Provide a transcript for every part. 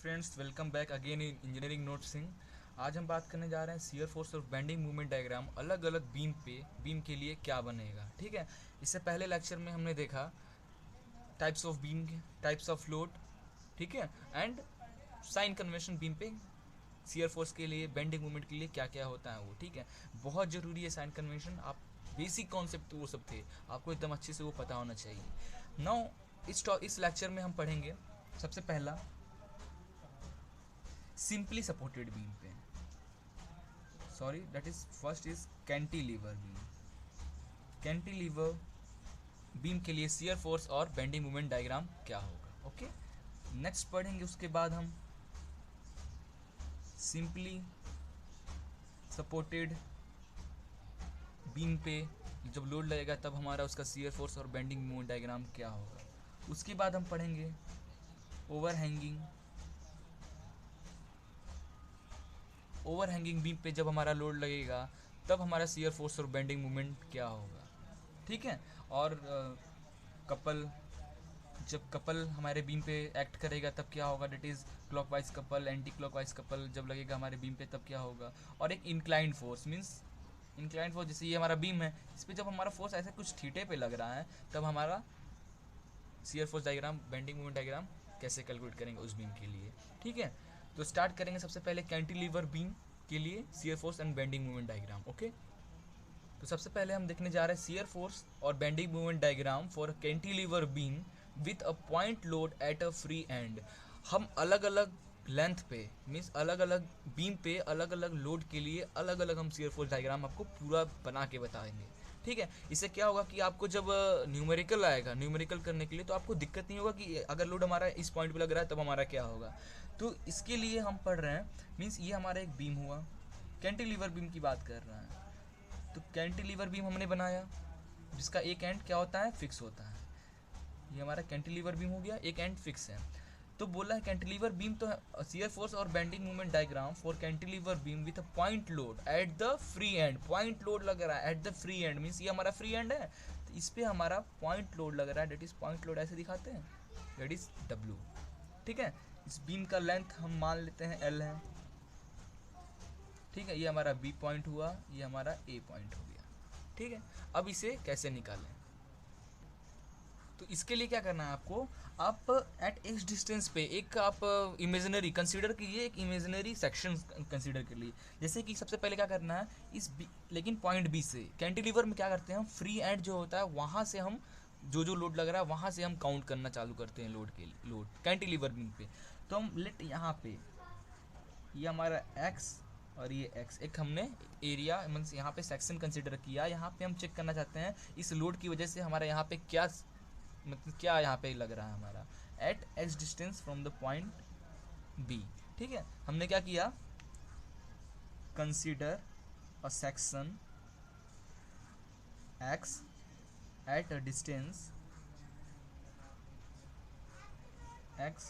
Friends, welcome back again in engineering नोट्सिंग। आज हम बात करने जा रहे हैं शियर फोर्स और बेंडिंग मूवमेंट डायग्राम अलग अलग बीम के लिए क्या बनेगा। ठीक है, इससे पहले लेक्चर में हमने देखा types of beam, types of load, ठीक है, एंड साइन कन्वेंशन बीम पे शियर फोर्स के लिए, बेंडिंग मूवमेंट के लिए क्या क्या होता है वो। ठीक है, बहुत ज़रूरी है साइन कन्वेंशन। आप बेसिक कॉन्सेप्ट वो सब थे, आपको एकदम अच्छे से वो पता होना चाहिए। नाउ इस लेक्चर में हम पढ़ेंगे सबसे पहला सिंपली सपोर्टेड बीम पे, sorry that is first is cantilever beam. Cantilever beam के लिए शियर फोर्स और बेंडिंग मोमेंट डायग्राम क्या होगा। ओके, नेक्स्ट पढ़ेंगे उसके बाद हम सिंपली सपोर्टेड बीम पे जब लोड लगेगा तब हमारा उसका शियर फोर्स और बेंडिंग मोमेंट डायग्राम क्या होगा। उसके बाद हम पढ़ेंगे ओवरहैंगिंग बीम पे जब हमारा लोड लगेगा तब हमारा शियर फोर्स और बेंडिंग मोमेंट क्या होगा। ठीक है, और कपल, जब कपल हमारे बीम पे एक्ट करेगा तब क्या होगा, that is clockwise couple, anti clockwise couple जब लगेगा हमारे बीम पे तब क्या होगा। और एक inclined force means inclined force, जैसे ये हमारा बीम है, इस पर जब हमारा फोर्स ऐसे कुछ थीटे पे लग रहा है तब हमारा shear force diagram, bending moment diagram कैसे कैलकुलेट करेंगे उस बीम के लिए। ठीक है, तो स्टार्ट करेंगे सबसे पहले कैंटिलीवर बीम के लिए shear force and bending moment diagram. Okay, तो सबसे पहले हम देखने जा रहे हैं शियर फोर्स और bending moment diagram for cantilever beam with a point load at a free and. हम अलग अलग लेंथ पे मीन्स अलग अलग बीम पे अलग अलग लोड के लिए अलग अलग हम शियर फोर्स डायग्राम आपको पूरा बना के बताएंगे। ठीक है, इससे क्या होगा कि आपको जब न्यूमेरिकल आएगा, न्यूमेरिकल करने के लिए तो आपको दिक्कत नहीं होगा कि अगर लोड हमारा इस पॉइंट पे लग रहा है तब हमारा क्या होगा। तो इसके लिए हम पढ़ रहे हैं, मीन्स ये हमारा एक बीम हुआ, कैंटिलीवर बीम की बात कर रहे हैं। तो कैंटिलीवर बीम हमने बनाया जिसका एक एंड क्या होता है, फिक्स होता है। ये हमारा कैंटिलीवर बीम हो गया, एक एंड फिक्स है। तो बोला है कैंटिलीवर बीम तो शियर फोर्स और bending movement diagram for cantilever beam with a point load at the free and. Point load लग रहा है at the free and, means ये हमारा फ्री एंड है, तो इस पर हमारा पॉइंट लोड लग रहा है, डेट इज पॉइंट लोड ऐसे दिखाते हैं, डेट इज डब्ल्यू। ठीक है, इस बीम का लेंथ हम मान लेते हैं एल है। ठीक है, ये हमारा बी पॉइंट हुआ, ये हमारा ए पॉइंट हो गया। ठीक है, अब इसे कैसे निकालें, तो इसके लिए क्या करना है आपको, आप एट एक्स डिस्टेंस पे एक आप इमेजिनरी कंसीडर कीजिए, एक इमेजिनरी सेक्शन कंसीडर कर लीजिए। जैसे कि सबसे पहले क्या करना है इस बी, लेकिन पॉइंट बी से कैंटिलीवर में क्या करते हैं हम, फ्री एंड जो होता है वहाँ से हम जो जो लोड लग रहा है वहाँ से हम काउंट करना चालू करते हैं लोड के लोड कैंटिलीवर बीम पे। तो हम लेट यहाँ पे ये हमारा एक्स और ये एक्स, एक हमने एरिया मीन्स यहाँ पे सेक्शन कंसिडर किया। यहाँ पे हम चेक करना चाहते हैं इस लोड की वजह से हमारा यहाँ पे क्या, मतलब क्या यहाँ पे लग रहा है हमारा at x distance from the point B. ठीक है, हमने क्या किया, consider a section x at a distance x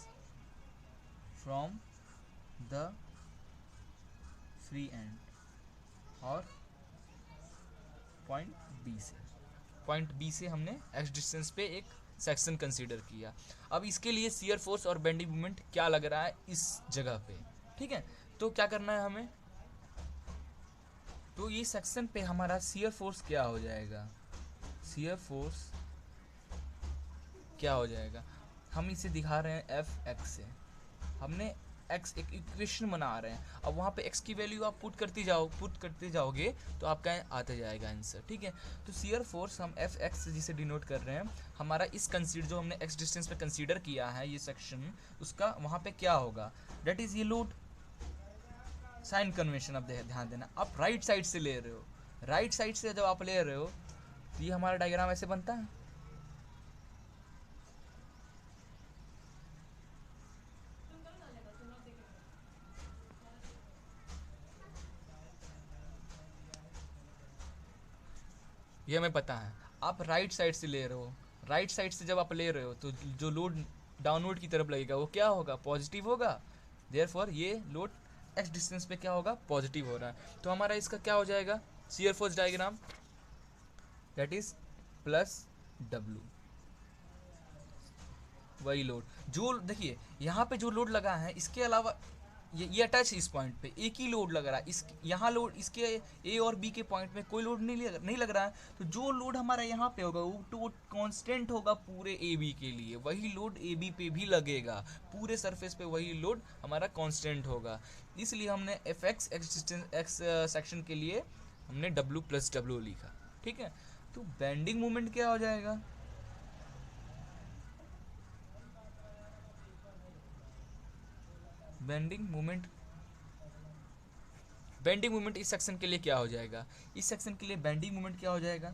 from the free end और पॉइंट बी से हमने एक्स डिस्टेंस पे एक सेक्शन कंसीडर किया। अब इसके लिए शियर फोर्स और बेंडिंग मोमेंट क्या लग रहा है इस जगह पे। ठीक है, तो क्या करना है हमें, तो ये सेक्शन पे हमारा शियर फोर्स क्या हो जाएगा, शियर फोर्स क्या हो जाएगा, हम इसे दिखा रहे हैं एफ एक्स से। हमने एक्स एक इक्वेशन बना रहे हैं, अब वहाँ पे एक्स की वैल्यू आप पुट करते जाओगे तो आपका आते जाएगा आंसर। ठीक है, तो शियर फोर्स हम एफ एक्स जिसे डिनोट कर रहे हैं, हमारा इस कंसीडर जो हमने एक्स डिस्टेंस पे कंसीडर किया है ये सेक्शन, उसका वहाँ पे क्या होगा, डेट इज ये लोड। साइन कन्वेंशन अब ध्यान देना, आप राइट साइड से ले रहे हो, राइट साइड से जब आप ले रहे हो तो ये हमारा डायग्राम ऐसे बनता है। ये हमें पता है, आप राइट साइड से ले रहे हो, राइट साइड से जब आप ले रहे हो तो जो लोड डाउनवर्ड की तरफ लगेगा वो क्या होगा, पॉजिटिव होगा। देयरफॉर ये लोड एक्स डिस्टेंस पे क्या होगा, पॉजिटिव हो रहा है। तो हमारा इसका क्या हो जाएगा, shear force diagram that is plus W. वही लोड जो देखिए यहाँ पे जो लोड लगा है, इसके अलावा ये अटैच है इस पॉइंट पे, एक ही लोड लग रहा है, इस यहाँ लोड इसके ए और बी के पॉइंट में कोई लोड नहीं लग रहा है, तो जो लोड हमारा यहाँ पे होगा वो तो कांस्टेंट होगा पूरे ए बी के लिए, वही लोड ए बी पे भी लगेगा, पूरे सरफेस पे वही लोड हमारा कांस्टेंट होगा। इसलिए हमने एफ एक्स एक्स सेक्शन के लिए हमने डब्ल्यू प्लस डब्ल्यू लिखा। ठीक है, तो बेंडिंग मोमेंट क्या हो जाएगा, बेंडिंग मोमेंट इस सेक्शन के लिए क्या हो जाएगा, इस सेक्शन के लिए बेंडिंग मोमेंट क्या हो जाएगा,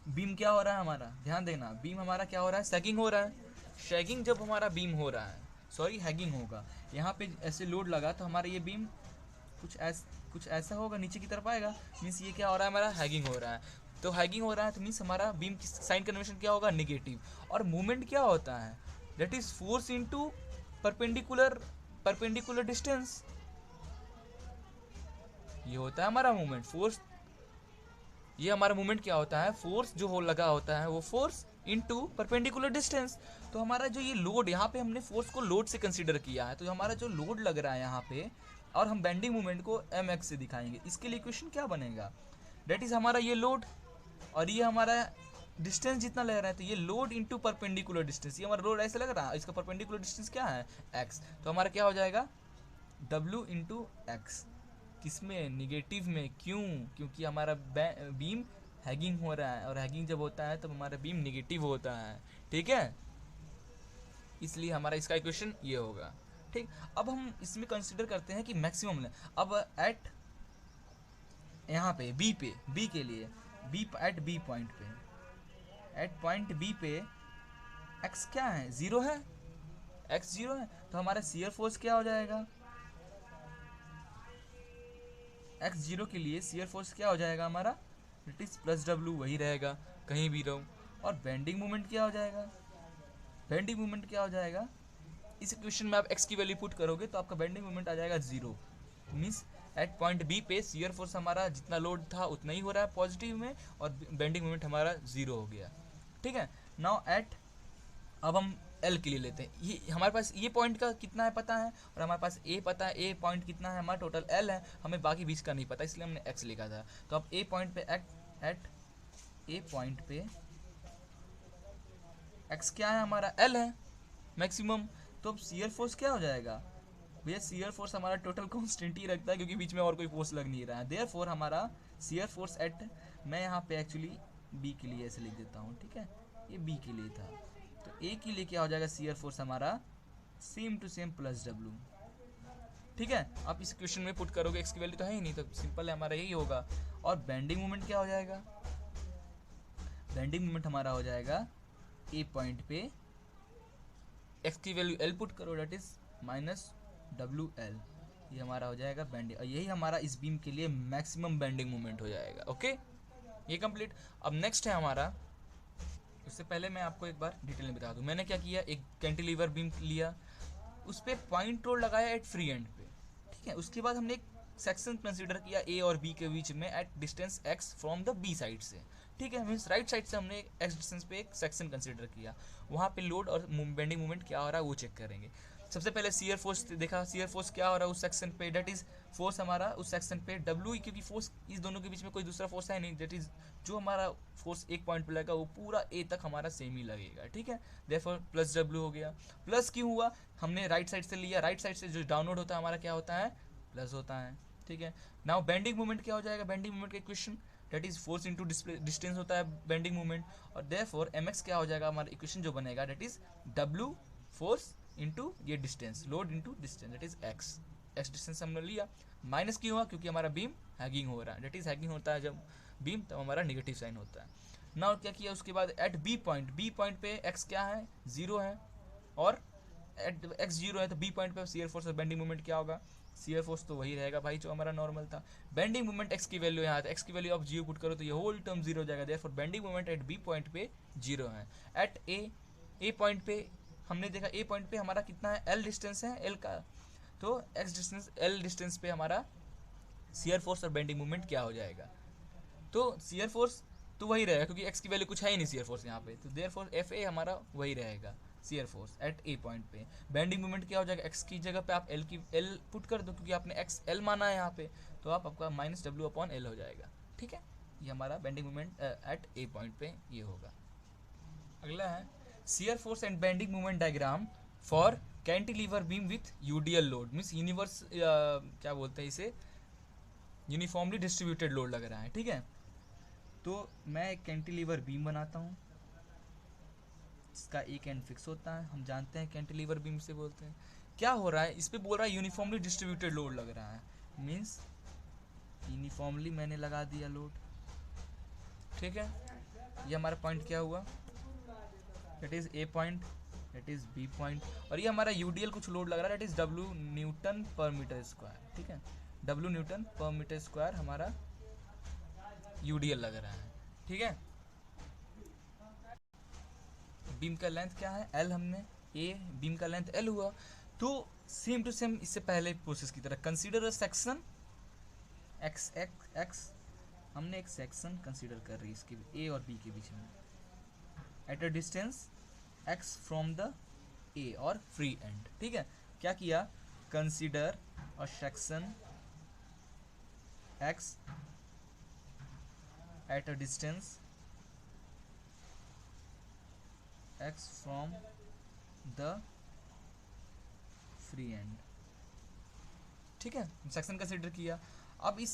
बीम क्या हो रहा है हमारा, ध्यान देना, बीम हमारा क्या हो रहा है, सैगिंग हो रहा है। शैगिंग जब हमारा बीम हो रहा है, सॉरी हैगिंग होगा, यहाँ पे ऐसे लोड लगा तो हमारा ये बीम कुछ ऐसा होगा, नीचे की तरफ आएगा, मीन्स ये क्या हो रहा है, हमारा हैगिंग हो रहा है। तो हैगिंग हो रहा है तो मीन्स हमारा बीम की साइन कन्वेंशन क्या होगा, निगेटिव। और मूवमेंट क्या होता है, that is force into perpendicular distance, ये होता है हमारा मूवमेंट। फोर्स, ये हमारा मूवमेंट क्या होता है, फोर्स जो हो लगा होता है वो फोर्स इनटू परपेंडिकुलर डिस्टेंस। तो हमारा जो ये लोड, यहाँ पे हमने फोर्स को लोड से कंसीडर किया है, तो हमारा जो लोड लग रहा है यहाँ पे, और हम बेंडिंग मूवमेंट को एम एक्स से दिखाएंगे, इसके लिए इक्वेशन क्या बनेगा, डेट इज हमारा ये लोड और ये हमारा डिस्टेंस जितना लग रहा है, तो ये लोड इंटू परपेंडिकुलर डिस्टेंस, ये हमारा लोड ऐसे लग रहा है, इसका परपेंडिकुलर डिस्टेंस क्या है, एक्स, तो हमारा क्या हो जाएगा, डब्ल्यू इंटू एक्स, किसमें, निगेटिव में, क्यों, क्योंकि हमारा बीम हैगिंग हो रहा है, और हैगिंग जब होता है तब हमारा बीम निगेटिव होता है। ठीक है, इसलिए हमारा इसका इक्वेशन ये होगा। ठीक, अब हम इसमें कंसिडर करते हैं कि मैक्सिमम, अब एट यहाँ पे बी के लिए, एट बी पॉइंट पे, एट पॉइंट बी पे एक्स क्या है, जीरो है, एक्स जीरो है, तो हमारा शियर फोर्स क्या हो जाएगा, एक्स जीरो के लिए शियर फोर्स क्या हो जाएगा हमारा, इट इज प्लस डब्ल्यू, वही रहेगा कहीं भी रहो। और बेंडिंग मोमेंट क्या हो जाएगा, बेंडिंग मोमेंट क्या हो जाएगा, इस इक्वेशन में आप एक्स की वैल्यू पुट करोगे तो आपका बेंडिंग मोमेंट आ जाएगा zero, means at point B पे शियर फोर्स हमारा जितना लोड था उतना ही हो रहा है पॉजिटिव में, और बेंडिंग मोमेंट हमारा जीरो हो गया। ठीक है, नाउ एट, अब हम एल के लिए लेते हैं, ये हमारे पास ये पॉइंट का कितना है पता है, और हमारे पास ए पता है, ए पॉइंट कितना है हमारा, टोटल एल है, हमें बाकी बीच का नहीं पता, इसलिए हमने एक्स लिखा था। तो अब ए पॉइंट पे एट ए पॉइंट पे एक्स क्या है हमारा, एल है मैक्सिमम, तो अब शियर फोर्स क्या हो जाएगा भैया, शियर फोर्स हमारा टोटल कांस्टेंट ही रखता है क्योंकि बीच में और कोई फोर्स लग नहीं रहा है, देयरफॉर हमारा शियर फोर्स एट, मैं यहाँ पे एक्चुअली बी के लिए ऐसे लिख देता हूँ, ठीक है, ये बी के लिए था, तो ए के लिए क्या हो जाएगा, शियर फोर्स हमारा same to same plus W. ठीक है, आप इस क्वेश्चन में पुट करोगे, एक्स की वैल्यू तो है ही नहीं, तो सिंपल है हमारा यही होगा। और बेंडिंग मोमेंट क्या हो जाएगा, बेंडिंग मोमेंट हमारा हो जाएगा ए पॉइंट पे, एक्स की वैल्यू एल पुट करो, that is minus W L, ये हमारा हो जाएगा बेंडिंग, और यही हमारा इस बीम के लिए मैक्सिमम बेंडिंग मोमेंट हो जाएगा। ओके, ये कंप्लीट। अब नेक्स्ट है हमारा, उससे पहले मैं आपको एक बार डिटेल में बता दूं, मैंने क्या किया, एक कैंटिलीवर बीम लिया, उस पर पॉइंट रोड लगाया एट फ्री एंड पे, ठीक है, उसके बाद हमने एक सेक्शन कंसीडर किया ए और बी के बीच में at distance x from the B side से, ठीक है, मीन्स राइट साइड से हमने एक्स डिस्टेंस पे एक सेक्शन कंसीडर किया, वहाँ पे लोड और बेंडिंग मूवमेंट क्या हो रहा है वो चेक करेंगे। सबसे पहले शियर फोर्स देखा, शियर फोर्स क्या हो रहा है उस सेक्शन पे, डेट इज फोर्स हमारा उस सेक्शन पे डब्ल्यू, क्योंकि फोर्स इस दोनों के बीच में कोई दूसरा फोर्स है नहीं, डेट इज जो हमारा फोर्स एक पॉइंट पे लगेगा वो पूरा ए तक हमारा सेम ही लगेगा। ठीक है, देयरफॉर प्लस डब्ल्यू हो गया। प्लस क्यों हुआ, हमने राइट साइड से लिया, राइट साइड से जो डाउनलोड होता है हमारा क्या होता है, प्लस होता है। ठीक है, नाउ बेंडिंग मूवमेंट क्या हो जाएगा, बेंडिंग मूवमेंट का equation that is force into distance होता है बेंडिंग मूवमेंट, और देयरफॉर एम एक्स क्या हो जाएगा, हमारा इक्वेशन जो बनेगा that is W force into ये distance, load into distance, that is X, X distance हमने लिया। माइनस क्यों हुआ, क्योंकि हमारा बीम हैगिंग हो रहा है, डेट इज हैगिंग होता है जब बीम, तब हमारा निगेटिव साइन होता है। नाउ क्या किया उसके बाद, एट बी पॉइंट पे एक्स क्या है, जीरो है, और एट एक्स जीरो है तो बी पॉइंट पे शियर फोर्स और बेंडिंग मूवमेंट क्या होगा, शियर फोर्स तो वही रहेगा भाई जो हमारा नॉर्मल था। बेंडिंग मूवमेंट एक्स की वैल्यू यहाँ, एक्स की वैल्यू आप जीरो पुट करो तो ये होल टर्म जीरो हो जाएगा, therefore bending movement at B point पे जीरो है। एट ए पॉइंट पे हमने देखा, ए पॉइंट पे हमारा कितना है, एल डिस्टेंस है एल का, तो एक्स डिस्टेंस एल डिस्टेंस पे हमारा शियर फोर्स और बेंडिंग मूवमेंट क्या हो जाएगा, तो शियर फोर्स तो वही रहेगा क्योंकि एक्स की वैल्यू कुछ है ही नहीं शियर फोर्स यहाँ पे, तो देयरफॉर एफ ए हमारा वही रहेगा। Shear force eight A point पे। बेंडिंग मोमेंट क्या हो जाएगा, एक्स की जगह पे आप एल पुट कर दो, क्योंकि आपने एक्स एल माना है यहाँ पे, तो आपका माइनस डब्ल्यू अपॉन एल हो जाएगा। ठीक है, ये हमारा bending moment at A point पे ये होगा। अगला है shear force and bending moment diagram for cantilever beam width UDL load, means universe क्या बोलते हैं इसे, यूनिफॉर्मली डिस्ट्रीब्यूटेड लोड लग रहा है। ठीक है, तो मैं एक कैंटिलीवर बीम बनाता हूँ, इसका एक एंड फिक्स होता है, हम जानते हैं कैंटिलीवर बीम से बोलते हैं। क्या हो रहा है, इस पे बोल रहा है यूनिफॉर्मली डिस्ट्रीब्यूटेड लोड लग रहा है, मीन्स यूनिफॉर्मली मैंने लगा दिया लोड। ठीक है, ये हमारा पॉइंट क्या हुआ, that is A point, that is B point, और ये हमारा यूडीएल कुछ लोड लग रहा है, that is W newton per metre square. ठीक है, W newton per metre square हमारा यूडीएल लग रहा है। ठीक है, बीम का लेंथ क्या है, एल, हमने ए बीम का लेंथ एल हुआ, तो सेम टू सेम इससे पहले प्रोसेस की तरह consider a section x x x, हमने एक सेक्शन कंसीडर कर रही है इसके ए और बी के बीच में, eight a distance x from the ए और फ्री एंड। ठीक है, क्या किया, consider a section x at a distance x from the free and. ठीक है, सेक्शन कंसीडर किया। अब ये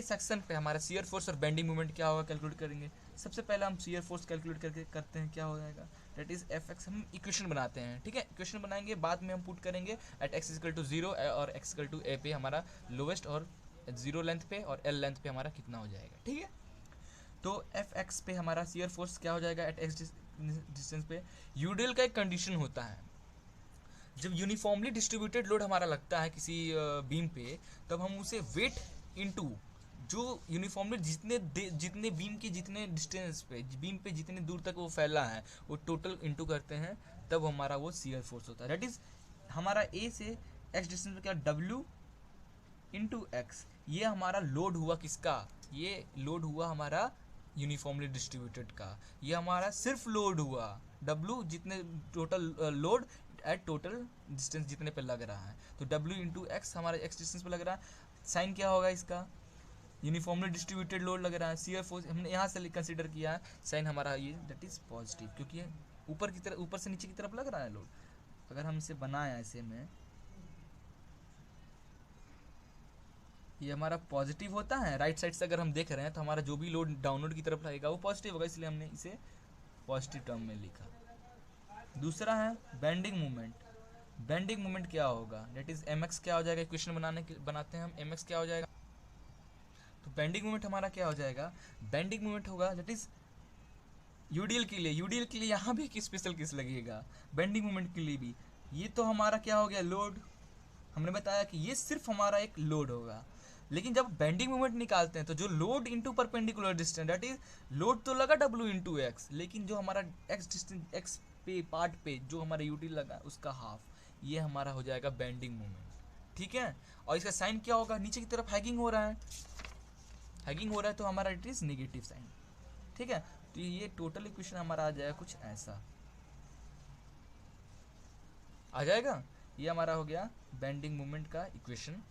सेक्शन पे हमारा शियर फोर्स और बेंडिंग मोमेंट क्या होगा कैलकुलेट करेंगे। सबसे पहले हम शियर फोर्स कैलकुलेट करके करते हैं, क्या हो जाएगा, दैट इज एफ एक्स, हम इक्वेशन बनाते हैं। ठीक है, इक्वेशन बनाएंगे, बाद में हम पुट करेंगे at x equal to zero और एक्स इक्वल टू ए पे हमारा लोवेस्ट, और जीरो लेंथ पे और एल लेंथ पे हमारा कितना हो जाएगा। ठीक है, तो एफ एक्स पे हमारा शियर फोर्स क्या हो जाएगा एट एक्स डिस्टेंस पे। यूडीएल का एक कंडीशन होता है, जब यूनिफॉर्मली डिस्ट्रीब्यूटेड लोड हमारा लगता है किसी बीम पे, तब हम उसे वेट इनटू जो यूनिफॉर्मली जितने बीम के जितने डिस्टेंस पे, बीम पे जितने दूर तक वो फैला है, वो टोटल इनटू करते हैं, तब हमारा वो शियर फोर्स होता है। दैट इज हमारा ए से एक्स डिस्टेंस पे क्या, डब्ल्यू इंटू एक्स, ये हमारा लोड हुआ किसका, ये लोड हुआ हमारा यूनिफॉर्मली डिस्ट्रीब्यूटेड का, ये हमारा सिर्फ लोड हुआ W, जितने total load at total distance जितने पे लग रहा है, तो W इंटू एक्स हमारा एक्स डिस्टेंस पे लग रहा है। साइन क्या होगा इसका, यूनिफॉर्मली डिस्ट्रीब्यूटेड लोड लग रहा है, शियर फोर्स हमने यहाँ से कंसीडर किया है, साइन हमारा ये दैट इज पॉजिटिव, क्योंकि ऊपर की तरफ, ऊपर से नीचे की तरफ लग रहा है लोड। अगर हम इसे बनाए ऐसे में, ये हमारा पॉजिटिव होता है, राइट साइड से अगर हम देख रहे हैं तो हमारा जो भी लोड डाउनलोड की तरफ लगेगा वो पॉजिटिव होगा, इसलिए हमने इसे पॉजिटिव टर्म में लिखा। दूसरा है बेंडिंग मोमेंट, बेंडिंग मोमेंट क्या होगा, डेट इज एम एक्स क्या हो जाएगा, इक्वेशन बनाते हैं हम, एम एक्स क्या हो जाएगा, तो बेंडिंग मोमेंट हमारा क्या हो जाएगा, बेंडिंग मोमेंट होगा दैट इज यूडीएल के लिए, यूडीएल के लिए यहाँ भी एक स्पेशल केस लगेगा, बेंडिंग मोमेंट के लिए भी। ये तो हमारा क्या हो गया लोड, हमने बताया कि ये सिर्फ हमारा एक लोड होगा, लेकिन जब बेंडिंग मोमेंट निकालते हैं तो जो load into perpendicular distance, that is load तो लगा डब्ल्यू इंटू एक्स, लेकिन जो हमारा एक्स डिस्टेंस एक्स पे पार्ट पे जो हमारा यूटी लगा उसका हाफ, ये हमारा हो जाएगा बेंडिंग मोमेंट। ठीक है, और इसका साइन क्या होगा, नीचे की तरफ हैगिंग हो रहा है, हैगिंग हो रहा है तो हमारा इट इज नेगेटिव साइन। ठीक है, तो ये टोटल इक्वेशन हमारा आ जाएगा कुछ ऐसा आ जाएगा, ये हमारा हो गया बेंडिंग मोमेंट का इक्वेशन।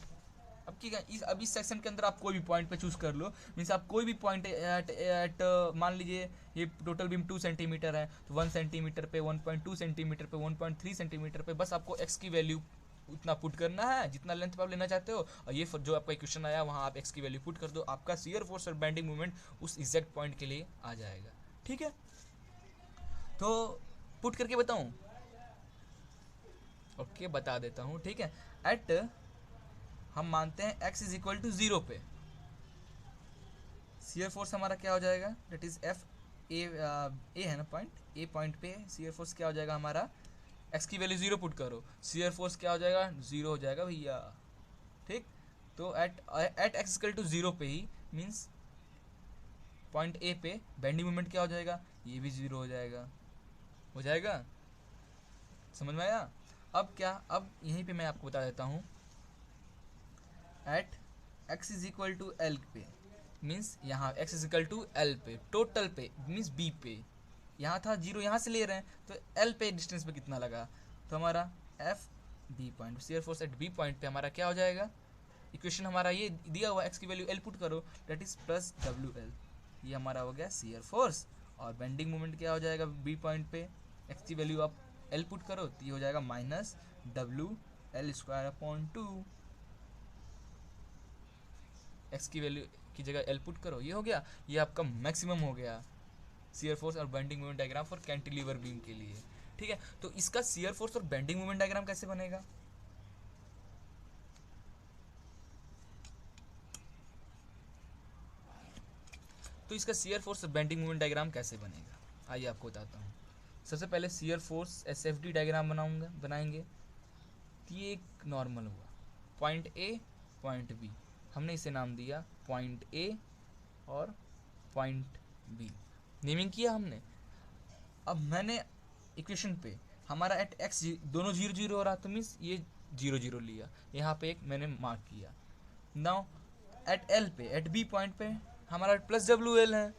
अब इस सेक्शन के अंदर आप कोई भी पॉइंट पे चूज कर लो, मीन्स आप कोई भी पॉइंट एट मान लीजिए ये टोटल बीम 2 सेंटीमीटर है, तो 1 सेंटीमीटर पे, 1.2 सेंटीमीटर पे, 1.3 सेंटीमीटर पे, बस आपको एक्स की वैल्यू उतना पुट करना है जितना लेंथ पे आप लेना चाहते हो, और ये जो आपका इक्वेशन आया वहाँ आप एक्स की वैल्यू पुट कर दो, आपका शियर फोर्स और बेंडिंग मूवमेंट उस एग्जैक्ट पॉइंट के लिए आ जाएगा। ठीक है, तो पुट करके बताऊँ, ओके बता देता हूँ। ठीक है, एट हम मानते हैं x इज इक्वल टू 0 पे, शियर फोर्स हमारा क्या हो जाएगा, दैट इज एफ ए है ना पॉइंट, ए पॉइंट पे शियर फोर्स क्या हो जाएगा हमारा, x की वैल्यू 0 पुट करो, शियर फोर्स क्या हो जाएगा, 0 हो जाएगा भैया। ठीक, तो at at x equal to 0 पे ही मीन्स पॉइंट ए पे बेंडिंग मोमेंट क्या हो जाएगा, ये भी 0 हो जाएगा, हो जाएगा, समझ में आया। अब क्या, अब यहीं पे मैं आपको बता देता हूँ, at x is equal to L पे मीन्स यहाँ x is equal to L पे, टोटल पे मीन्स बी पे, यहाँ था 0, यहाँ से ले रहे हैं तो एल पे डिस्टेंस पे कितना लगा, तो हमारा F B point, shear force at B point पे हमारा क्या हो जाएगा, इक्वेशन हमारा ये दिया हुआ एक्स की वैल्यू एल पुट करो, that is plus W L, ये हमारा हो गया शियर फोर्स। और बेंडिंग मोमेंट क्या हो जाएगा बी पॉइंट पे, एक्स की वैल्यू आप एल पुट करो तो ये हो जाएगा minus W L square upon 2, x की वैल्यू की जगह एल पुट करो, ये हो गया, ये आपका मैक्सिमम हो गया शियर फोर्स और bending moment diagram for cantilever beam के लिए। ठीक है, तो इसका शियर फोर्स और बेंडिंग मोमेंट डायग्राम कैसे बनेगा, तो इसका शियर फोर्स और बेंडिंग मोमेंट डायग्राम कैसे बनेगा, आइए आपको बताता हूँ। सबसे पहले शियर फोर्स एसएफडी डायग्राम बनाएंगे। तो ये एक नॉर्मल हुआ, पॉइंट ए पॉइंट बी, हमने इसे नाम दिया पॉइंट ए और पॉइंट बी, नेमिंग किया हमने। अब मैंने इक्वेशन पे हमारा एट एक्स दोनों 0 0 हो रहा, तो मीन्स ये 0 0 लिया, यहाँ पे एक मैंने मार्क किया। नाउ एट एल पे, एट बी पॉइंट पे हमारा प्लस डब्ल्यू एल है,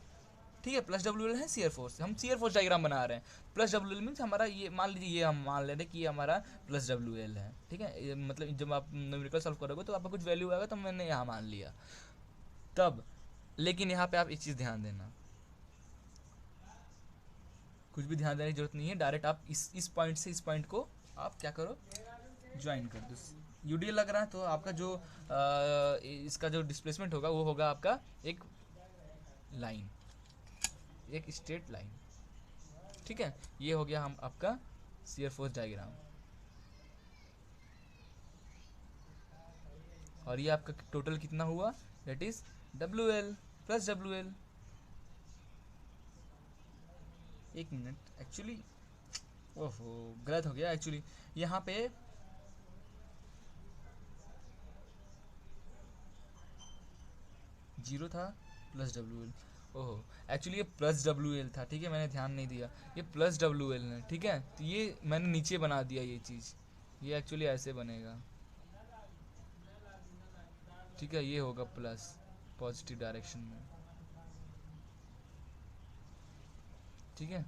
ठीक है, प्लस डब्ल्यू एल है शियर फोर्स, हम शियर फोर्स डायग्राम बना रहे हैं, प्लस डब्ल्यू एल मीन्स हमारा ये मान लीजिए, ये हम मान ले रहे कि ये हमारा प्लस डब्ल्यू एल है, ठीक है, मतलब जब आप न्यूमेरिकल सॉल्व करोगे तो आपका कुछ वैल्यू आएगा, तो मैंने यहाँ मान लिया तब। लेकिन यहाँ पे आप एक चीज़ ध्यान देना, कुछ भी ध्यान देने की जरूरत नहीं है, डायरेक्ट आप इस पॉइंट से इस पॉइंट को आप क्या करो, ज्वाइन कर दो। यूडीएल लग रहा है तो आपका जो इसका जो डिस्प्लेसमेंट होगा वो होगा आपका एक लाइन, एक स्ट्रेट लाइन, ठीक है। ये हो गया हम आपका शियर फोर्स डायग्राम, और ये आपका टोटल कितना हुआ, that is W L plus W L. एक मिनट, एक्चुअली ओहो गलत हो गया, एक्चुअली यहाँ पे जीरो था प्लस डब्ल्यू एल, ओहो एक्चुअली ये प्लस डब्ल्यू एल था, ठीक है, मैंने ध्यान नहीं दिया, ये प्लस डब्ल्यू एल है, ठीक है, तो ये मैंने नीचे बना दिया ये चीज़, ये एक्चुअली ऐसे बनेगा, ठीक है, ये होगा प्लस पॉजिटिव डायरेक्शन में, ठीक है,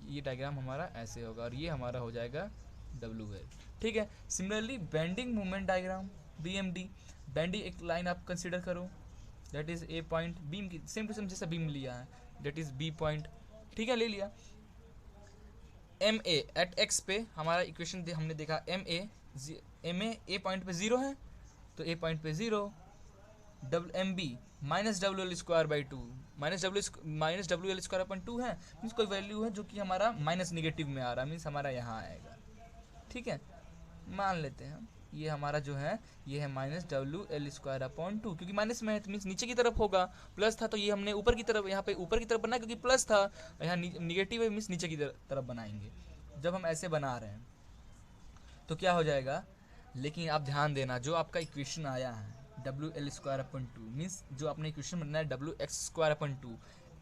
ये डायग्राम हमारा ऐसे होगा और ये हमारा हो जाएगा डब्ल्यू एल, ठीक है। Similarly bending moment diagram B M D, bending एक लाइन आप कंसिडर करो, that is A point, beam की सेम टू सेम जैसा बीम लिया है, दैट इज बी पॉइंट, ठीक है, ले लिया। एम ए एट एक्स पे हमारा इक्वेशन हमने देखा, एम ए पॉइंट पे 0 है, तो ए पॉइंट पे 0, W M B minus W L square by 2, minus W L square upon 2 है, मीन्स कोई वैल्यू है जो कि हमारा माइनस निगेटिव में आ रहा है, मीन्स हमारा यहाँ आएगा, ठीक है, मान लेते हैं हम ये हमारा जो है ये है minus W L square upon 2, क्योंकि माइनस में है तो मीन्स नीचे की तरफ होगा, प्लस था तो ये हमने ऊपर की तरफ, यहाँ पे ऊपर की तरफ बनाया क्योंकि प्लस था, यहाँ निगेटिव है मीन्स नीचे की तरफ बनाएंगे। जब हम ऐसे बना रहे हैं तो क्या हो जाएगा, लेकिन आप ध्यान देना जो आपका इक्वेशन आया है W L square upon 2 means जो आपने इक्वेशन बनाया है W x square upon 2,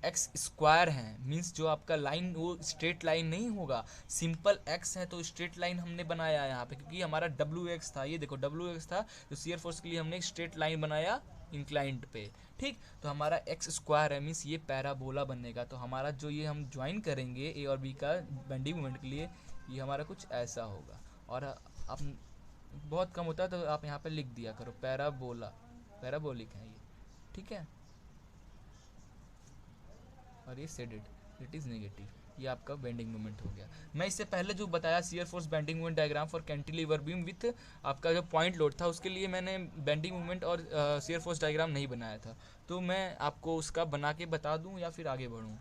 x square है मीन्स जो आपका लाइन वो स्ट्रेट लाइन नहीं होगा, सिंपल एक्स है तो स्ट्रेट लाइन हमने बनाया है यहाँ पे, क्योंकि हमारा डब्ल्यू एक्स था, ये देखो डब्ल्यू एक्स था, तो शियर फोर्स के लिए हमने एक स्ट्रेट लाइन बनाया इंक्लाइंड पे, ठीक, तो हमारा एक्स स्क्वायर है मीन्स ये पैराबोला बनेगा, तो हमारा जो ये हम ज्वाइन करेंगे ए और बी का बेंडिंग मोमेंट के लिए, ये हमारा कुछ ऐसा होगा। और आप बहुत कम होता है तो आप यहाँ पे लिख दिया करो पैराबोला, पैराबोलिक है ये, ठीक है, और ये सेडेड इट इज़ नेगेटिव, ये आपका बेंडिंग मोमेंट हो गया। मैं इससे पहले जो बताया shear force bending moment diagram for cantilever beam width आपका जो पॉइंट लोड था, उसके लिए मैंने बेंडिंग मोमेंट और शियर फोर्स डायग्राम नहीं बनाया था, तो मैं आपको उसका बना के बता दूं या फिर आगे बढ़ूं।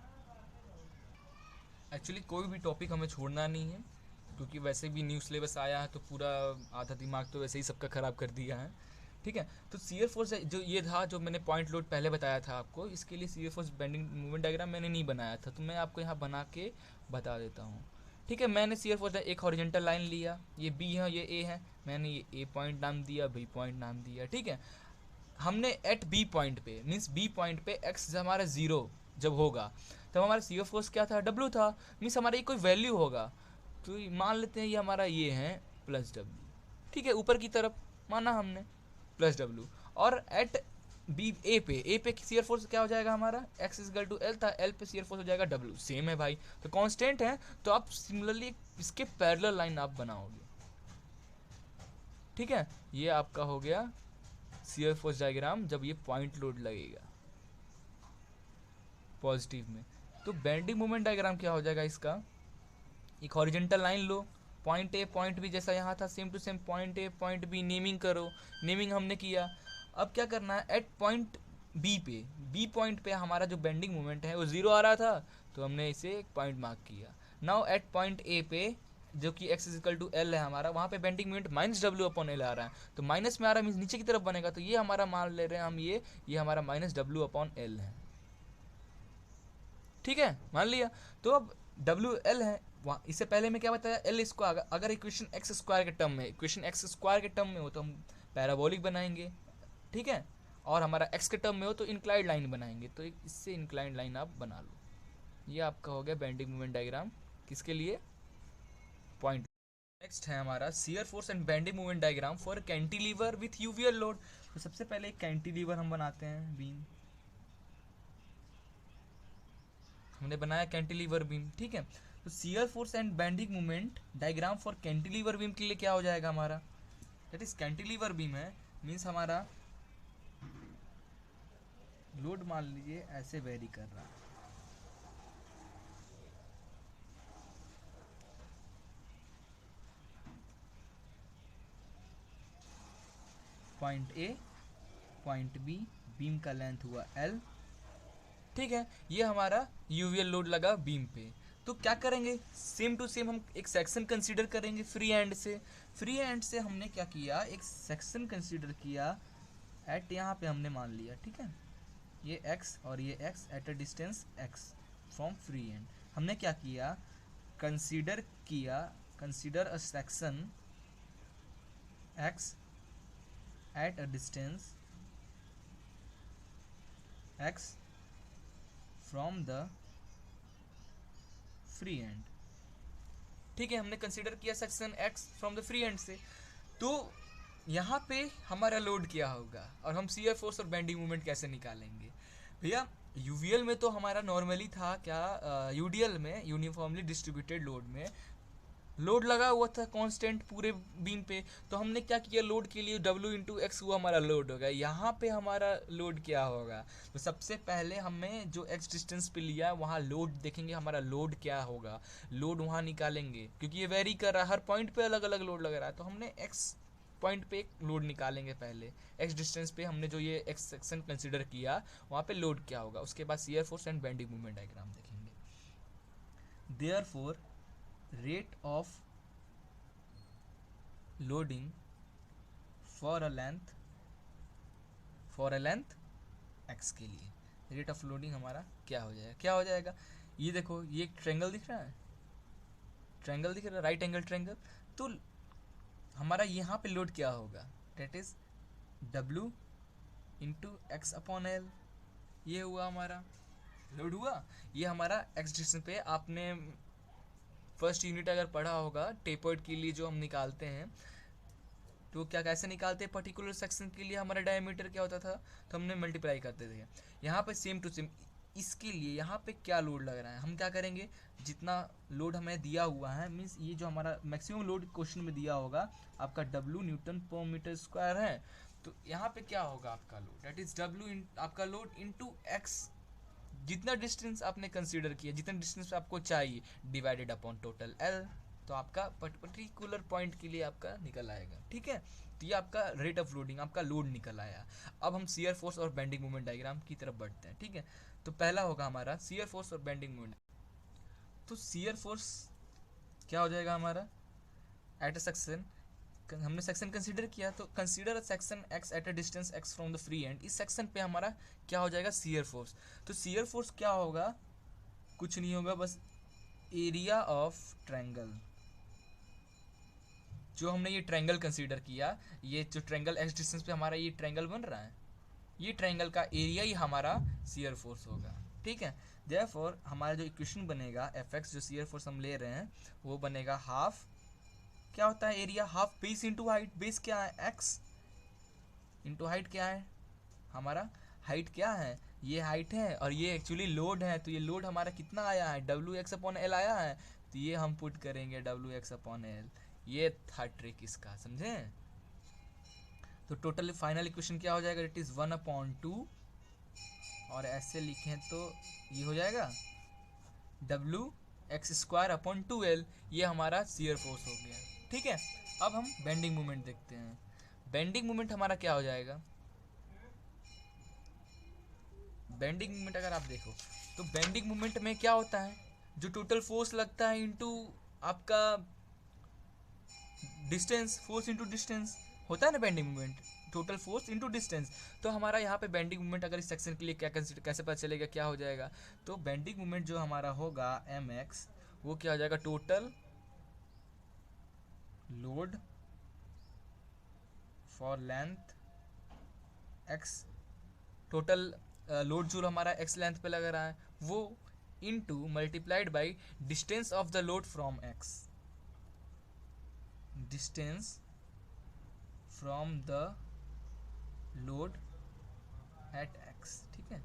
एक्चुअली कोई भी टॉपिक हमें छोड़ना नहीं है, क्योंकि वैसे भी न्यू सिलेबस आया है तो पूरा आधा दिमाग तो वैसे ही सबका ख़राब कर दिया है, ठीक है। तो शियर फोर्स जो ये था जो मैंने पॉइंट लोड पहले बताया था आपको, इसके लिए shear force bending movement diagram मैंने नहीं बनाया था, तो मैं आपको यहाँ बना के बता देता हूँ, ठीक है। मैंने शियर फोर्स एक हॉरिजॉन्टल लाइन लिया, ये बी है ये ए है, मैंने ये ए पॉइंट नाम दिया, बी पॉइंट नाम दिया, ठीक है। हमने एट बी पॉइंट पे मीन्स बी पॉइंट पे एक्स हमारा 0 जब होगा तब हमारा शियर फोर्स क्या था, डब्ल्यू था, मीन्स हमारा ये कोई वैल्यू होगा, तो मान लेते हैं ये हमारा ये है प्लस डब्ल्यू, ठीक है, ऊपर की तरफ माना हमने प्लस डब्ल्यू, और एट ए पे शियर फोर्स क्या हो जाएगा हमारा, एक्स इजगल टू एल था, एल पे शियर फोर्स हो जाएगा डब्ल्यू, सेम है भाई, तो कांस्टेंट है। तो आप सिमिलरली इसके पैरेलल लाइन आप बनाओगे, ठीक है। ये आपका हो गया शियर फोर्स डायग्राम जब ये पॉइंट लोड लगेगा पॉजिटिव में। तो बेंडिंग मोमेंट डायग्राम क्या हो जाएगा इसका, एक हॉरिजेंटल लाइन लो, पॉइंट ए पॉइंट बी जैसा यहाँ था same to same, point A point B naming करो, नेमिंग हमने किया। अब क्या करना है, एट पॉइंट बी पे, बी पॉइंट पे हमारा जो बेंडिंग मोमेंट है वो जीरो आ रहा था, तो हमने इसे एक पॉइंट मार्क किया। नाउ एट पॉइंट ए पे जो कि एक्स इजिकल टू एल है हमारा, वहाँ पे bending moment minus W upon L आ रहा है, तो माइनस में आ रहा है मीन्स नीचे की तरफ बनेगा, तो ये हमारा मान ले रहे हैं हम, ये हमारा माइनस डब्ल्यू अपॉन एल है, ठीक है, मान लिया। तो अब डब्ल्यू एल है, वहाँ इससे पहले मैं क्या बताया, एल स्क्वायर, अगर इक्वेशन एक्स स्क्वायर के टर्म में, इक्वेशन एक्स स्क्वायर के टर्म में हो तो हम पैराबोलिक बनाएंगे, ठीक है, और हमारा एक्स के टर्म में हो तो इंक्लाइंड लाइन बनाएंगे, तो इससे इंक्लाइंड लाइन आप बना लो। ये आपका हो गया बेंडिंग मोमेंट डायग्राम, किसके लिए, पॉइंट। नेक्स्ट है हमारा shear force and bending moment diagram for cantilever with UVL load. तो सबसे पहले एक कैंटिलीवर हम बनाते हैं बीम, हमने बनाया कैंटिलीवर बीम, ठीक है। तो shear force and bending moment diagram for cantilever beam के लिए क्या हो जाएगा हमारा, दैट इज कैंटिलीवर बीम है, मीन्स हमारा लोड मान लीजिए ऐसे वेरी कर रहा है, point A point B, beam का लेंथ हुआ एल, ठीक है। ये हमारा यूवीएल लोड लगा बीम पे, तो क्या करेंगे, सेम टू सेम हम एक सेक्शन कंसीडर करेंगे फ्री एंड से। फ्री एंड से हमने क्या किया, एक सेक्शन कंसीडर किया एट, यहाँ पे हमने मान लिया, ठीक है, ये x और ये x eight a distance x from free and. हमने क्या किया, कंसीडर किया, consider a section x eight a distance x from the free and, ठीक है। हमने कंसीडर किया section x from the free and से, तो यहाँ पे हमारा लोड क्या होगा और हम शियर फोर्स और बेंडिंग मोमेंट कैसे निकालेंगे भैया। यूवीएल में तो हमारा नॉर्मली था क्या, यूडीएल में यूनिफॉर्मली डिस्ट्रीब्यूटेड लोड में लोड लगा हुआ था कांस्टेंट पूरे बीम पे, तो हमने क्या किया, लोड के लिए W इंटू एक्स हुआ हमारा लोड होगा। यहाँ पे हमारा लोड क्या होगा, तो सबसे पहले हमें जो एक्स डिस्टेंस पे लिया है वहाँ लोड देखेंगे, हमारा लोड क्या होगा, लोड वहाँ निकालेंगे, क्योंकि ये वेरी कर रहा है, हर पॉइंट पे अलग अलग लोड लग रहा है, तो हमने एक्स पॉइंट पे एक लोड निकालेंगे पहले, एक्स डिस्टेंस पे हमने जो ये एक्स सेक्शन कंसिडर किया वहाँ पे लोड क्या होगा, उसके बाद shear force and bending moment diagram देखेंगे। Therefore rate of loading for a length x के लिए रेट ऑफ लोडिंग हमारा क्या हो जाएगा, क्या हो जाएगा, ये देखो ये एक ट्रायंगल दिख रहा है, ट्रायंगल दिख रहा है, राइट एंगल ट्रायंगल, तो हमारा यहाँ पे लोड क्या होगा, that is W into x upon L, ये हुआ हमारा लोड हुआ। ये हमारा एक्स डिस्टेंस पे, आपने फर्स्ट यूनिट अगर पढ़ा होगा टेपर्ड के लिए जो हम निकालते हैं, तो क्या कैसे निकालते हैं, पर्टिकुलर सेक्शन के लिए हमारा डायमीटर क्या होता था, तो हमने मल्टीप्लाई करते थे। यहाँ पे सेम टू सेम इसके लिए यहाँ पे क्या लोड लग रहा है, हम क्या करेंगे, जितना लोड हमें दिया हुआ है, मीन्स ये जो हमारा मैक्सिमम लोड क्वेश्चन में दिया होगा आपका W Newton per metre square है, तो यहाँ पे क्या होगा आपका लोड, डेट इज W आपका लोड इंटू एक्स, जितना डिस्टेंस आपने कंसीडर किया, जितना डिस्टेंस आपको चाहिए, डिवाइडेड अपॉन टोटल एल, तो आपका पर्टिकुलर पॉइंट के लिए आपका निकल आएगा, ठीक है। तो ये आपका रेट ऑफ लोडिंग, आपका लोड निकल आया। अब हम शियर फोर्स और बेंडिंग मोमेंट डायग्राम की तरफ बढ़ते हैं, ठीक है। तो पहला होगा हमारा शियर फोर्स और बेंडिंग मोमेंट। तो शियर फोर्स क्या हो जाएगा हमारा, एट अ सेक्शन, हमने सेक्शन कंसीडर किया, तो consider a section x eight a distance x from the free and, इस सेक्शन पे हमारा क्या हो जाएगा, शियर फोर्स। तो शियर फोर्स क्या होगा, कुछ नहीं होगा, बस एरिया ऑफ ट्रायंगल, जो हमने ये ट्रायंगल कंसीडर किया, ये जो ट्रायंगल x डिस्टेंस पे हमारा ये ट्रायंगल बन रहा है, ये ट्रायंगल का एरिया ही हमारा शियर फोर्स होगा, ठीक है। देयरफॉर हमारा जो इक्वेशन बनेगा fx, जो शियर फोर्स हम ले रहे हैं, वो बनेगा हाफ, क्या होता है area, half base into height, base क्या है x इंटू हाइट क्या है हमारा हाइट क्या है, ये हाइट है और ये एक्चुअली लोड है, तो ये लोड हमारा कितना आया है, डब्ल्यू एक्स अपॉन एल आया है, तो ये हम पुट करेंगे डब्ल्यू एक्स अपॉन एल। ये था ट्रिक इसका, समझे। तो टोटल फाइनल इक्वेशन क्या हो जाएगा, इट इज़ 1/2, और ऐसे लिखें तो ये हो जाएगा W x square upon 2l। ये हमारा शियर फोर्स हो गया, ठीक है। अब हम बेंडिंग मोमेंट देखते हैं। बेंडिंग मोमेंट हमारा क्या हो जाएगा, बेंडिंग मोमेंट अगर आप देखो तो बेंडिंग मोमेंट में क्या होता है, जो टोटल फोर्स लगता है इनटू आपका डिस्टेंस, फोर्स इनटू डिस्टेंस होता है ना bending moment, total force into distance. तो हमारा यहाँ पे बेंडिंग मोमेंट अगर इस सेक्शन के लिए क्या कंसिडर, कैसे पता चलेगा क्या हो जाएगा, तो बेंडिंग मोमेंट जो हमारा होगा एम एक्स, वो क्या हो जाएगा, total load for length x, total load जो हमारा एक्स लेंथ पे लग रहा है वो into multiplied by distance of the load from x, distance from the load at x, ठीक है।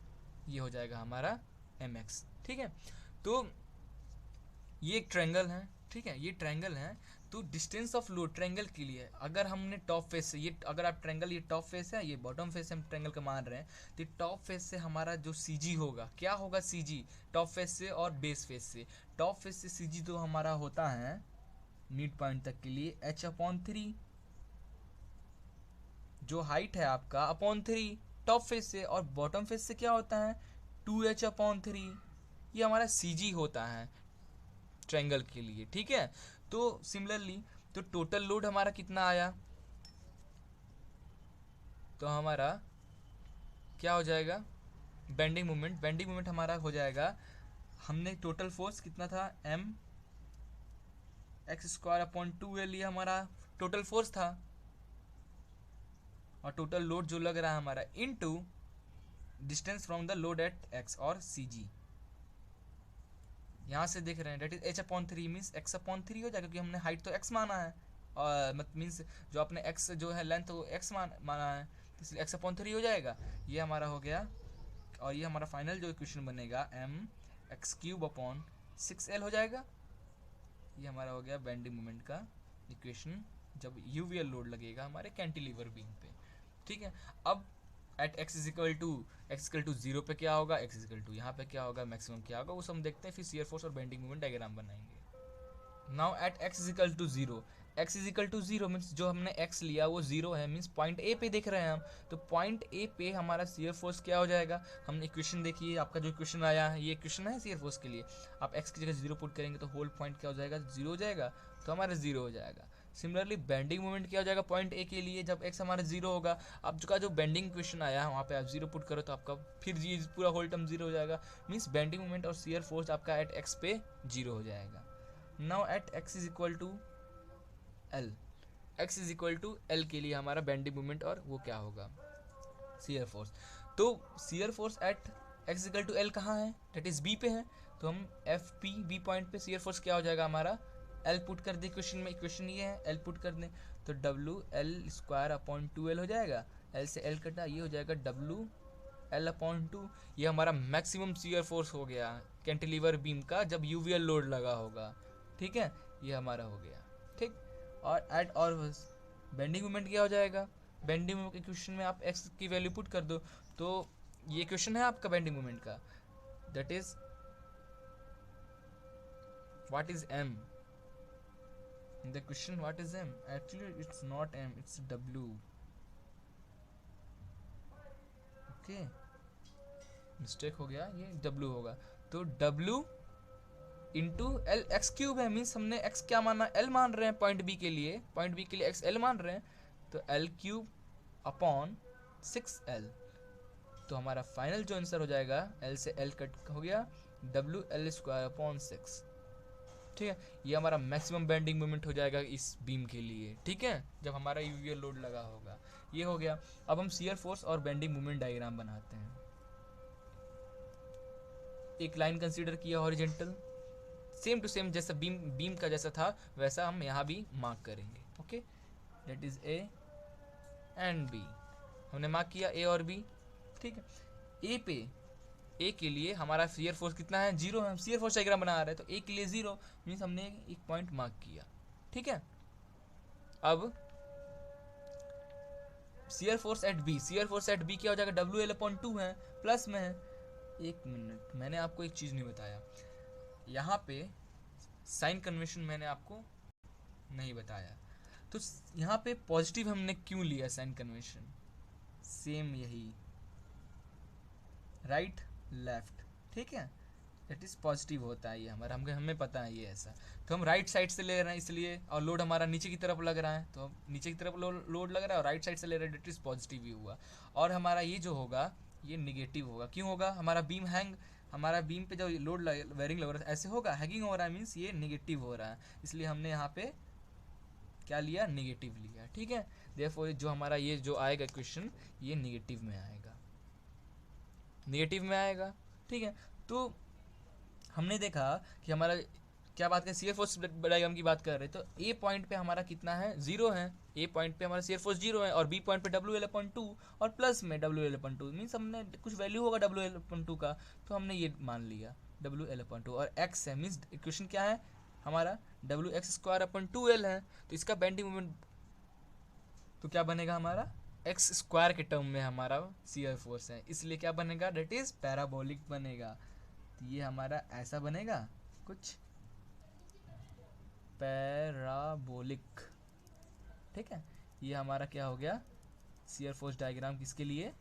ये हो जाएगा हमारा एम एक्स, ठीक है। तो ये एक ट्रायंगल है, ठीक है, ये ट्रायंगल है। तो डिस्टेंस ऑफ लोड ट्रायंगल के लिए अगर हमने टॉप फेस से, ये अगर आप ट्रायंगल, ये टॉप फेस है, ये बॉटम फेस हम ट्रायंगल का मान रहे हैं, तो टॉप फेस से हमारा जो सी जी होगा, क्या होगा सी जी, टॉप फेस से और बेस फेस से, टॉप फेस से सी जी तो हमारा होता है मिड पॉइंट तक के लिए h/3, जो हाइट है आपका अपॉन 3 टॉप फेस से, और बॉटम फेस से क्या होता है 2h/3, ये हमारा सी जी होता है ट्रायंगल के लिए, ठीक है। तो सिमिलरली तो टोटल लोड हमारा कितना आया, तो हमारा क्या हो जाएगा, बेंडिंग मोमेंट, बेंडिंग मोमेंट हमारा हो जाएगा, हमने टोटल फोर्स कितना था M x square upon 2l, ये हमारा टोटल फोर्स था, और टोटल लोड जो लग रहा है हमारा into distance from the load at x और सी जी, यहाँ से देख रहे हैं date is h/3 means x/3 हो जाएगा, क्योंकि हमने हाइट तो x माना है, और मत मीन्स जो अपने x जो है लेंथ वो x माना है, तो इसलिए x/3 हो जाएगा। ये हमारा हो गया, और ये हमारा फाइनल जो इक्वेशन बनेगा mx³ अपॉन 6l हो जाएगा। ये हमारा हो गया बेंडिंग मोमेंट का इक्वेशन जब यूवीएल लोड लगेगा हमारे कैंटिलीवर बीम पे, ठीक है। अब एट x= 0 पे क्या होगा, x= यहाँ पे क्या होगा, मैक्सिमम क्या होगा, वो सब हम देखते हैं, फिर शियर फोर्स और बेंडिंग मोमेंट डायग्राम बनाएंगे। नाउ एट x=0 मीन्स जो हमने x लिया वो 0 है, मीन्स पॉइंट ए पे देख रहे हैं हम, तो पॉइंट ए पे हमारा शियर फोर्स क्या हो जाएगा, हमने इक्वेशन देखिए, आपका जो इक्वेशन आया है ये इक्वेशन है शियर फोर्स के लिए, आप x की जगह 0 पुट करेंगे तो होल पॉइंट क्या हो जाएगा, 0 हो जाएगा, तो हमारा 0 हो जाएगा। सिमिलरली बेंडिंग मोमेंट क्या हो जाएगा पॉइंट ए के लिए, जब x हमारा 0 होगा, अब जो का जो बेंडिंग क्वेश्चन आया है वहाँ पे आप 0 पुट करो तो आपका फिर ये पूरा होल टर्म 0 हो जाएगा, मीन्स बेंडिंग मोमेंट और शियर फोर्स आपका एट x पे 0 हो जाएगा। नाउ एट x=L, x=L के लिए हमारा बेंडिंग मोमेंट और वो क्या होगा, शियर फोर्स। तो शियर फोर्स एट x=L कहाँ है, डेट इज बी पे है, तो हम एफ पी बी पॉइंट पे शियर फोर्स क्या हो जाएगा हमारा, L पुट कर दे इक्वेशन में, इक्वेशन ये है L पुट कर दें तो WL² अपॉन 2L हो जाएगा, L से L कटा, ये हो जाएगा WL/2, ये हमारा मैक्सिमम शियर फोर्स हो गया कैंटिलीवर बीम का जब यूवीएल लोड लगा होगा, ठीक है, ये हमारा हो गया, ठीक। और एट और बेंडिंग मोमेंट क्या हो जाएगा, बेंडिंग मोमेंट के क्वेश्चन में आप x की वैल्यू पुट कर दो, तो ये क्वेश्चन है आपका बेंडिंग मोमेंट का, that is what is m, the question what is m, actually it's not m, it's w, okay, mistake हो गया, ये w होगा, तो w इंटू एल, x³ है, मीन्स हमने x क्या माना, l मान रहे हैं पॉइंट b के लिए, पॉइंट b के लिए x l मान रहे हैं, तो L³/6l, तो हमारा फाइनल जो आंसर हो जाएगा l से l कट हो गया WL²/6, ठीक है। ये हमारा मैक्सिमम बेंडिंग मोमेंट हो जाएगा इस बीम के लिए, ठीक है, जब हमारा यूवीएल लोड लगा होगा, ये हो गया। अब हम शियर फोर्स और बेंडिंग मोमेंट डायग्राम बनाते हैं। एक लाइन कंसीडर किया हॉरिजेंटल, सेम टू सेम जैसा बीम का जैसा था वैसा हम यहाँ भी मार्क करेंगे, okay, that is A and B, हमने मार्क किया ए और बी, ठीक है। ए के लिए हमारा शियर फोर्स कितना है, 0 है, हम शियर फोर्स डायग्राम बना रहे हैं तो ए के लिए 0 मीन्स हमने एक पॉइंट मार्क किया। ठीक है, अब shear force at B, shear force at B क्या हो जाएगा, WL/2 है, प्लस में है। एक मिनट, मैंने आपको एक चीज़ नहीं बताया, यहाँ पे साइन कन्वेंशन मैंने आपको नहीं बताया। तो यहाँ पे पॉजिटिव हमने क्यों लिया साइन कन्वेंशन, सेम यही राइट लेफ्ट, ठीक है, दैट इज पॉजिटिव होता है ये हमारा, हमें पता है ये ऐसा। तो हम राइट साइड से ले रहे हैं इसलिए, और लोड हमारा नीचे की तरफ लग रहा है, तो हम नीचे की तरफ लोड लग रहा है और राइट साइड से ले रहे हैं, दैट इज पॉजिटिव ही हुआ। और हमारा ये जो होगा ये निगेटिव होगा, क्यों होगा, हमारा बीम हैंग, हमारा बीम पे जो लोड वेरिंग लग रहा है ऐसे होगा, हैगिंग हो रहा है मीन्स ये निगेटिव हो रहा है, इसलिए हमने यहाँ पे क्या लिया, निगेटिव लिया। ठीक है, देयरफॉर जो हमारा ये जो आएगा क्वेश्चन ये निगेटिव में आएगा, निगेटिव में आएगा। ठीक है, तो हमने देखा कि हमारा क्या बात करें, शियर फोर्स डायग्राम की बात कर रहे, तो ए पॉइंट पे हमारा कितना है, 0 है, ए पॉइंट पे हमारा शियर फोर्स 0 है, और बी पॉइंट पे WL/2 और प्लस में WL/2 मीन्स हमने कुछ वैल्यू होगा WL/2 का, तो हमने ये मान लिया WL/2, और x है मीन्स इक्वेशन क्या है हमारा, WX²/2L है, तो इसका बेंडिंग मोमेंट तो क्या बनेगा हमारा, x² के टर्म में हमारा शियर फोर्स है, इसलिए क्या बनेगा, दैट इज पैराबोलिक बनेगा। तो ये हमारा ऐसा बनेगा कुछ पैराबोलिक। ठीक है, ये हमारा क्या हो गया, शियर फोर्स डायग्राम किसके लिए,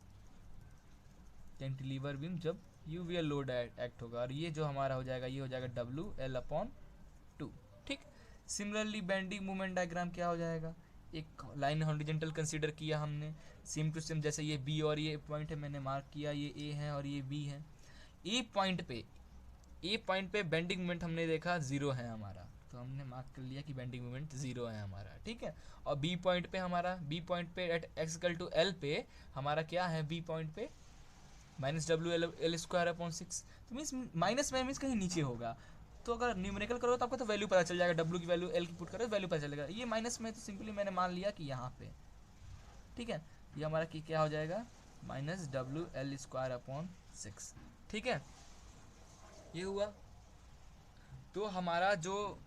कैंटिलीवर बीम जब यूवीएल लोड एक्ट होगा, और ये जो हमारा हो जाएगा ये हो जाएगा WL/2। ठीक, सिमिलरली बेंडिंग मोमेंट डायग्राम क्या हो जाएगा, एक लाइन हॉरिजॉन्टल कंसीडर किया हमने, सेम टू सेम जैसे ये बी और ये पॉइंट है मैंने मार्क किया, ये ए है और ये बी है। ए पॉइंट पे बेंडिंग मोमेंट हमने देखा 0 है हमारा, तो हमने मार्क कर लिया कि बेंडिंग मोमेंट 0 है हमारा। ठीक है, और बी पॉइंट पे एट x=L पे हमारा क्या है, बी पॉइंट पे -WL²/6, तो मीन्स माइनस में मीन्स कहीं नीचे होगा, तो अगर न्यूमेरिकल करो तो आपको तो वैल्यू पता चल जाएगा, W की वैल्यू L की पुट करो वैल्यू पता चलेगा, ये माइनस में तो सिंपली मैंने मान लिया कि यहाँ पे। ठीक है, ये हमारा की क्या हो जाएगा, -WL²/6। ठीक है, ये हुआ, तो हमारा जो,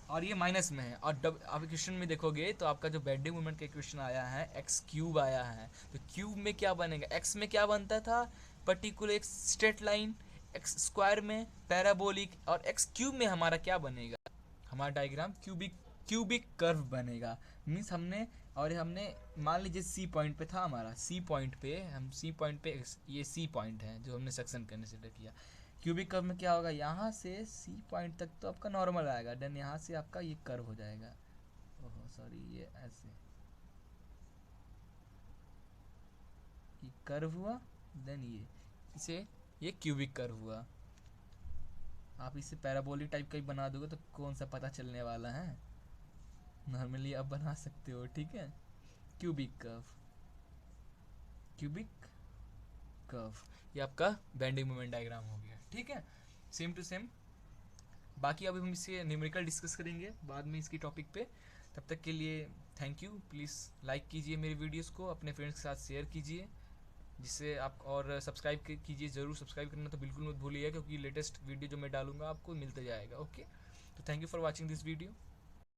और ये माइनस में है, और आप क्वेश्चन में देखोगे तो आपका जो बेंडिंग मोमेंट का क्वेश्चन आया है x³ आया है, तो क्यूब में क्या बनेगा, x में क्या बनता था, पर्टिकुलर एक स्ट्रेट लाइन, x² में पैराबोलिक, और x³ में हमारा क्या बनेगा, हमारा डायग्राम क्यूबिक कर्व बनेगा। मीन्स हमने मान लीजिए सी पॉइंट पे था हमारा, सी पॉइंट पे ये सी पॉइंट है जो हमने सेक्शन कंसिडर किया, क्यूबिक कर्व में क्या होगा, यहाँ से सी पॉइंट तक तो आपका नॉर्मल आएगा, देन यहाँ से आपका ये कर्व हो जाएगा, ओहो सॉरी ये ऐसे ये कर्व हुआ, देन ये क्यूबिक कर्व हुआ। आप इसे पैराबोलिक टाइप का ही बना दोगे तो कौन सा पता चलने वाला है, नॉर्मली आप बना सकते हो। ठीक है, क्यूबिक कर्व ये आपका बेंडिंग मोमेंट डायग्राम हो गया। ठीक है, सेम टू सेम, बाकी अभी हम इसे न्यूमेरिकल डिस्कस करेंगे बाद में इसकी टॉपिक पे। तब तक के लिए थैंक यू, प्लीज़ लाइक कीजिए मेरी वीडियोस को, अपने फ्रेंड्स के साथ शेयर कीजिए, जिससे आप, और सब्सक्राइब कीजिए ज़रूर, सब्सक्राइब करना तो बिल्कुल मत भूलिएगा, क्योंकि लेटेस्ट वीडियो जो मैं डालूंगा आपको मिलते जाएगा। ओके, तो thank you for watching this video.